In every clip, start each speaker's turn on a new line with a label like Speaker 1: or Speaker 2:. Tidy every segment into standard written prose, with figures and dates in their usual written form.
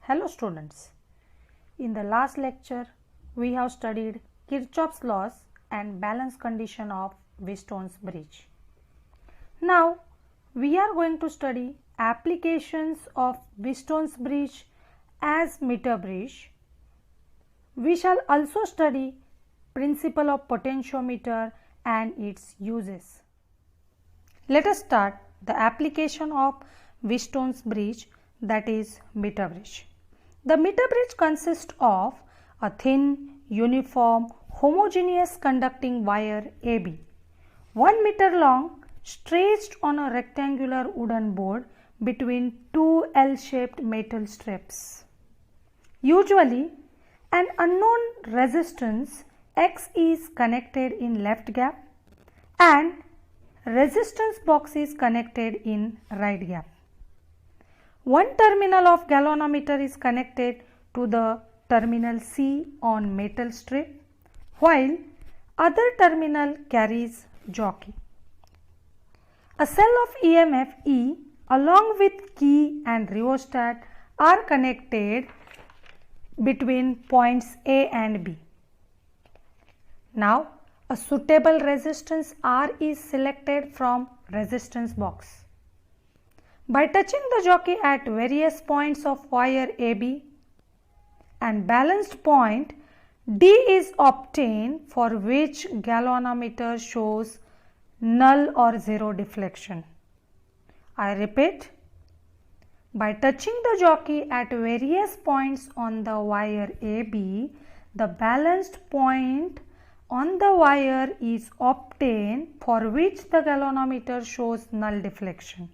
Speaker 1: Hello students, in the last lecture we have studied Kirchhoff's laws and balance condition of Wheatstone's bridge. Now we are going to study applications of Wheatstone's bridge as meter bridge. We shall also study principle of potentiometer and its uses. Let us start the application of Wheatstone's bridge, that is meter bridge. The meter bridge consists of a thin, uniform, homogeneous conducting wire AB, 1 meter long, stretched on a rectangular wooden board between two L-shaped metal strips. Usually, an unknown resistance X is connected in left gap and resistance box is connected in right gap. One terminal of galvanometer is connected to the terminal C on metal strip, while other terminal carries jockey. A cell of EMF E along with key and rheostat are connected between points A and B. Now, a suitable resistance R is selected from resistance box. By touching the jockey at various points of wire AB and balanced point D is obtained, for which galvanometer shows null or zero deflection. I repeat, by touching the jockey at various points on the wire AB, the balanced point on the wire is obtained, for which the galvanometer shows null deflection.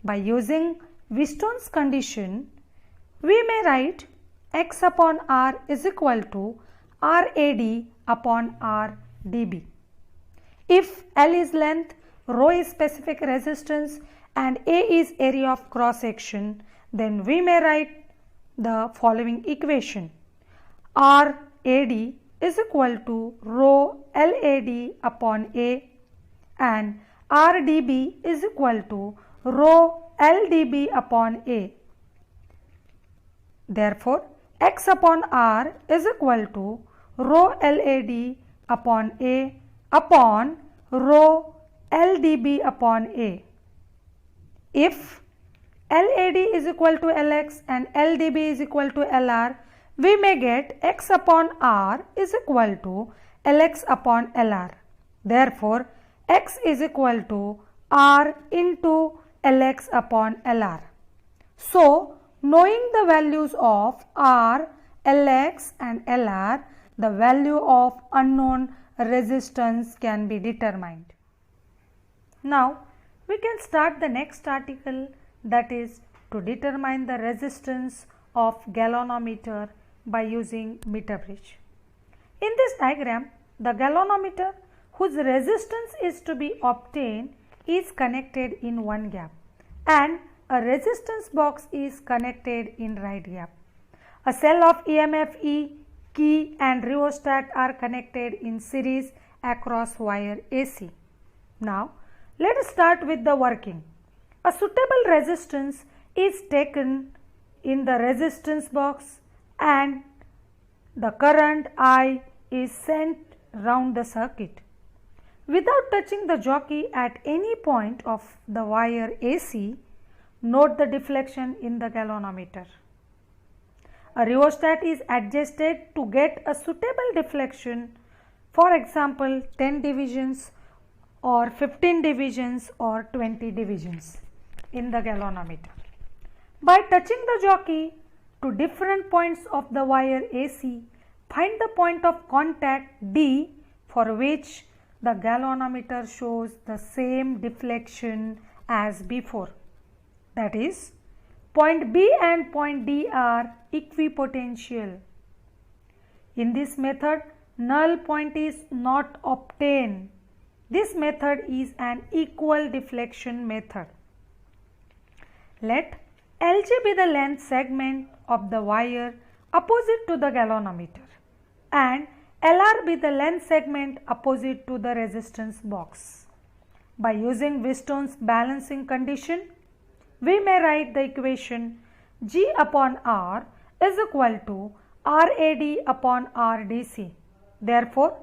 Speaker 1: By using Wheatstone's condition, we may write X upon R is equal to RAD upon RDB. If L is length, rho is specific resistance and A is area of cross section, then we may write the following equation: RAD is equal to rho LAD upon A and RDB is equal to rho LDB upon A. Therefore, X upon R is equal to rho LAD upon A upon rho LDB upon A. If LAD is equal to LX and LDB is equal to LR, we may get X upon R is equal to LX upon LR. Therefore, X is equal to R into LX upon LR. So, knowing the values of R, LX and LR, the value of unknown resistance can be determined. Now, we can start the next article, that is to determine the resistance of galvanometer by using meter bridge. In this diagram, the galvanometer whose resistance is to be obtained is connected in one gap and a resistance box is connected in right gap. A cell of EMF E, key and rheostat are connected in series across wire AC. Now, let us start with the working. A suitable resistance is taken in the resistance box and the current I is sent round the circuit. Without touching the jockey at any point of the wire AC, note the deflection in the galvanometer. A rheostat is adjusted to get a suitable deflection, for example 10 divisions or 15 divisions or 20 divisions in the galvanometer. By touching the jockey to different points of the wire AC, find the point of contact D, for which the galvanometer shows the same deflection as before. That is, point B and point D are equipotential. In this method, null point is not obtained. This method is an equal deflection method. Let LG be the length segment of the wire opposite to the galvanometer and LR be the length segment opposite to the resistance box. By using Wheatstone's balancing condition, we may write the equation G upon R is equal to RAD upon RDC. Therefore,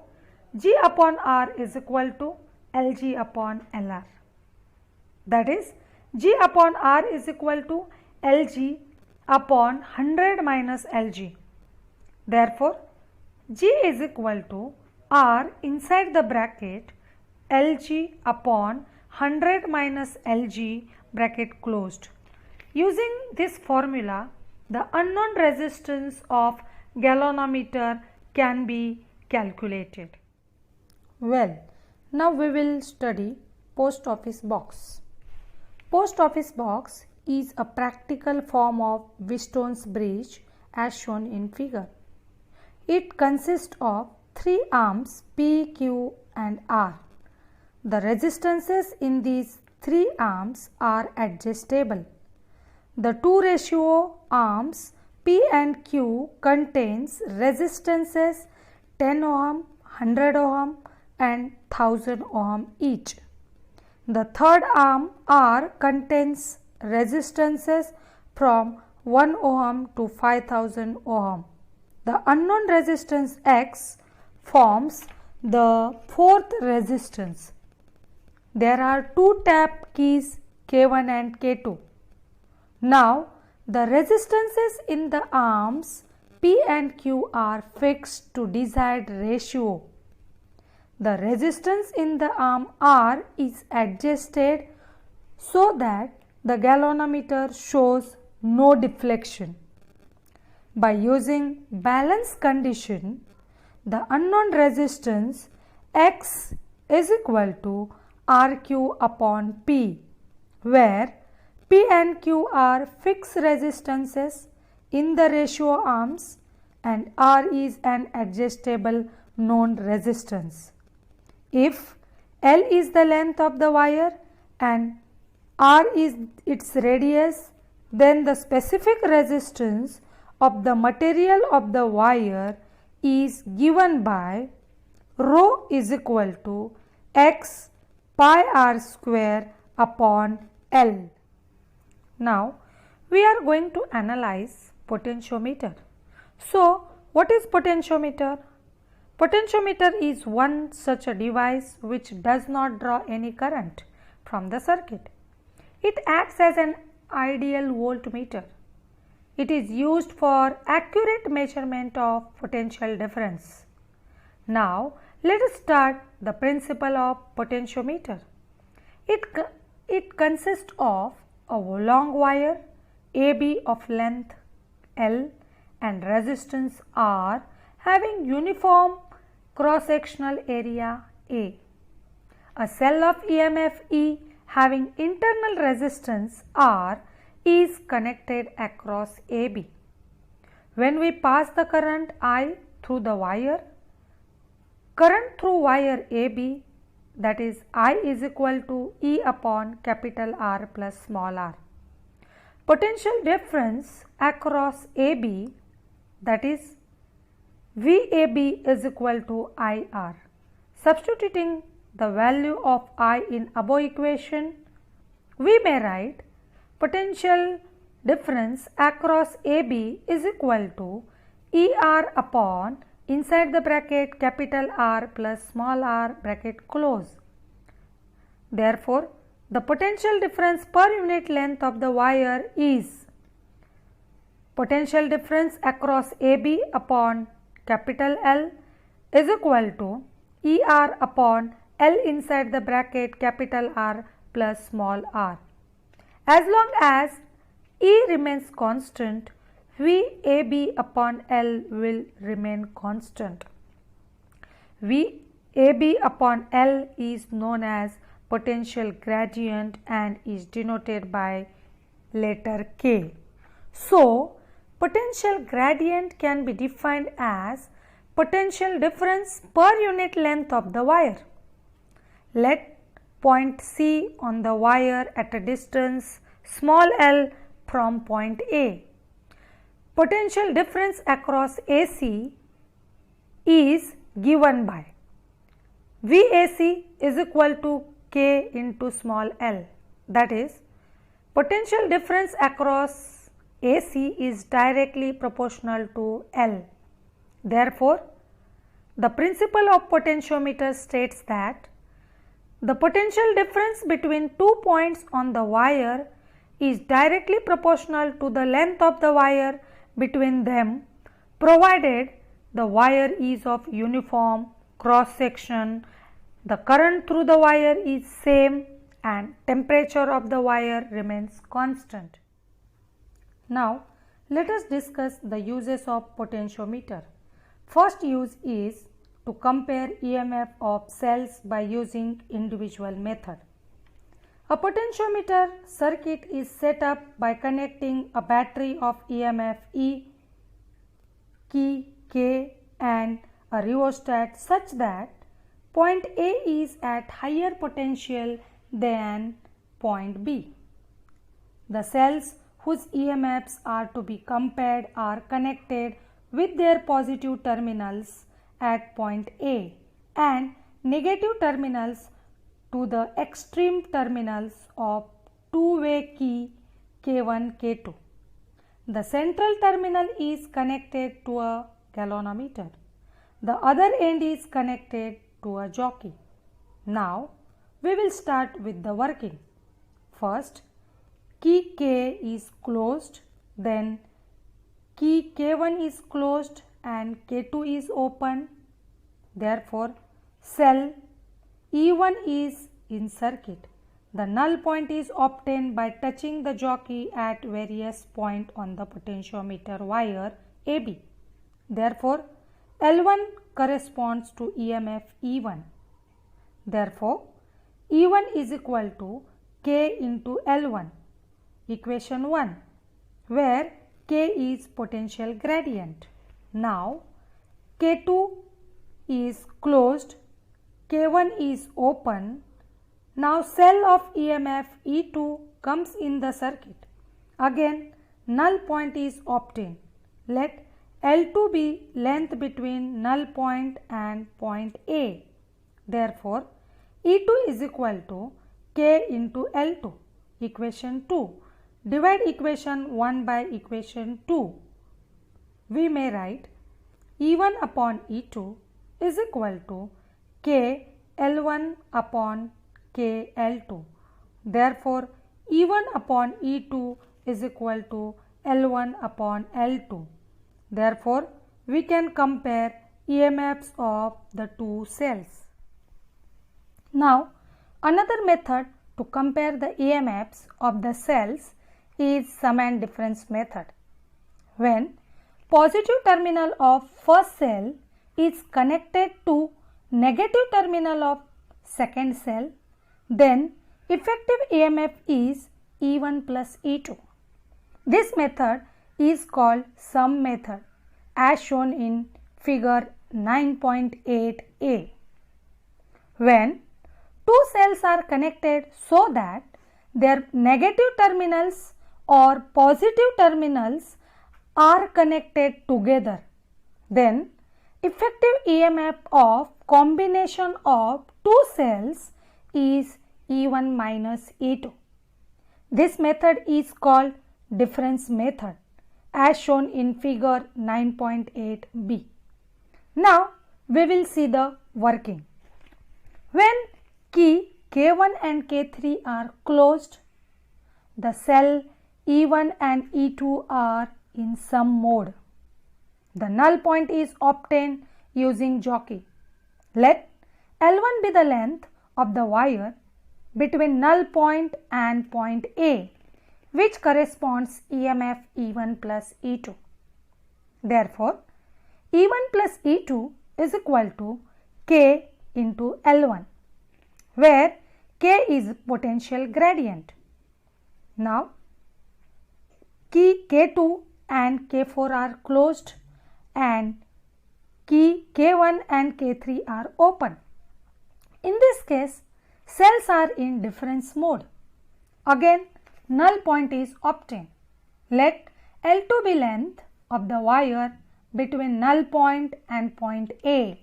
Speaker 1: G upon R is equal to LG upon LR. That is, G upon R is equal to LG upon 100 minus LG. Therefore, G is equal to R inside the bracket LG upon 100 minus LG bracket closed. Using this formula, the unknown resistance of galvanometer can be calculated. Well, now we will study post office box. Post office box is a practical form of Wheatstone's bridge as shown in figure. It consists of three arms P, Q and R. The resistances in these three arms are adjustable. The two ratio arms P and Q contains resistances 10 ohm, 100 ohm and 1000 ohm each. The third arm R contains resistances from 1 ohm to 5000 ohm. The unknown resistance X forms the fourth resistance. There are two tap keys K1 and K2. Now, the resistances in the arms P and Q are fixed to desired ratio. The resistance in the arm R is adjusted so that the galvanometer shows no deflection. By using balance condition, the unknown resistance X is equal to RQ upon P, where P and Q are fixed resistances in the ratio arms and R is an adjustable known resistance. If L is the length of the wire and R is its radius, then the specific resistance of the material of the wire is given by rho is equal to X pi R square upon L. Now, we are going to analyze potentiometer. So, what is potentiometer? Potentiometer is one such a device which does not draw any current from the circuit. It acts as an ideal voltmeter. It is used for accurate measurement of potential difference. Now, let us start the principle of potentiometer. It consists of a long wire AB of length L and resistance R having uniform cross-sectional area A. A cell of EMF E having internal resistance R is connected across AB. When we pass the current I through the wire, current through wire AB, that is I is equal to E upon capital R plus small r. Potential difference across AB, that is VAB is equal to IR. Substituting the value of I in above equation, we may write potential difference across AB is equal to ER upon inside the bracket capital R plus small r bracket close. Therefore, the potential difference per unit length of the wire is potential difference across AB upon capital L is equal to ER upon L inside the bracket capital R plus small r. As long as E remains constant, VAB upon L will remain constant. VAB upon L is known as potential gradient and is denoted by letter K. So, potential gradient can be defined as potential difference per unit length of the wire. Let point C on the wire at a distance small l from point A. Potential difference across AC is given by VAC is equal to K into small l, that is potential difference across AC is directly proportional to L. Therefore, the principle of potentiometer states that the potential difference between 2 points on the wire is directly proportional to the length of the wire between them, provided the wire is of uniform cross section, the current through the wire is same and temperature of the wire remains constant. Now, let us discuss the uses of potentiometer. First use is to compare EMF of cells by using individual method. A potentiometer circuit is set up by connecting a battery of EMF E, key K and a rheostat such that point A is at higher potential than point B. The cells whose EMFs are to be compared are connected with their positive terminals at point A and negative terminals to the extreme terminals of two-way key K1, K2. The central terminal is connected to a galvanometer. The other end is connected to a jockey. Now, we will start with the working. First, key K is closed, then key K1 is closed and K2 is open. Therefore, cell E1 is in circuit. The null point is obtained by touching the jockey at various points on the potentiometer wire AB. Therefore, L1 corresponds to EMF E1. Therefore, E1 is equal to K into L1, equation 1, where K is potential gradient. Now, K2 is closed, K1 is open. Now, cell of EMF E2 comes in the circuit. Again, null point is obtained. Let L2 be length between null point and point A. Therefore, E2 is equal to K into L2, equation 2. Divide equation 1 by equation 2. We may write E1 upon E2 is equal to K L1 upon K L2. Therefore, E1 upon E2 is equal to L1 upon L2. Therefore, we can compare EMFs of the two cells. Now, another method to compare the EMFs of the cells is sum and difference method. When positive terminal of first cell is connected to negative terminal of second cell, then effective EMF is E1 plus E2. This method is called sum method as shown in figure 9.8a. When two cells are connected so that their negative terminals or positive terminals are connected together, then effective EMF of combination of two cells is E1 minus E2. This method is called difference method as shown in figure 9.8b. Now, we will see the working. When key K1 and K3 are closed, the cell E1 and E2 are in sum mode. The null point is obtained using jockey. Let L1 be the length of the wire between null point and point A, which corresponds EMF E1 plus E2. Therefore, E1 plus E2 is equal to K into L1, where K is potential gradient. Now, key K2 and K4 are closed and key K1 and K3 are open. In this case, cells are in difference mode. Again, null point is obtained. Let L2 be length of the wire between null point and point A,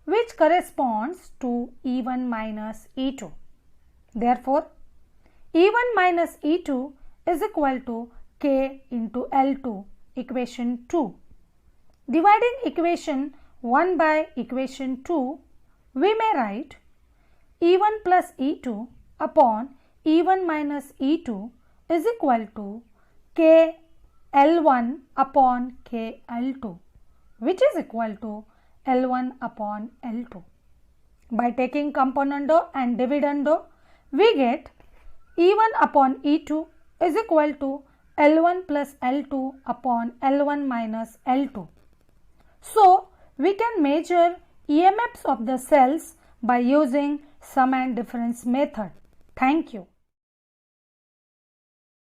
Speaker 1: which corresponds to E1 minus E2. Therefore, E1 minus E2 is equal to K into L2, equation 2. Dividing equation 1 by equation 2, we may write E1 plus E2 upon E1 minus E2 is equal to K L1 upon K L2, which is equal to L1 upon L2. By taking componendo and dividendo, we get E1 upon E2 is equal to L1 plus L2 upon L1 minus L2. So, we can measure EMFs of the cells by using sum and difference method. Thank you.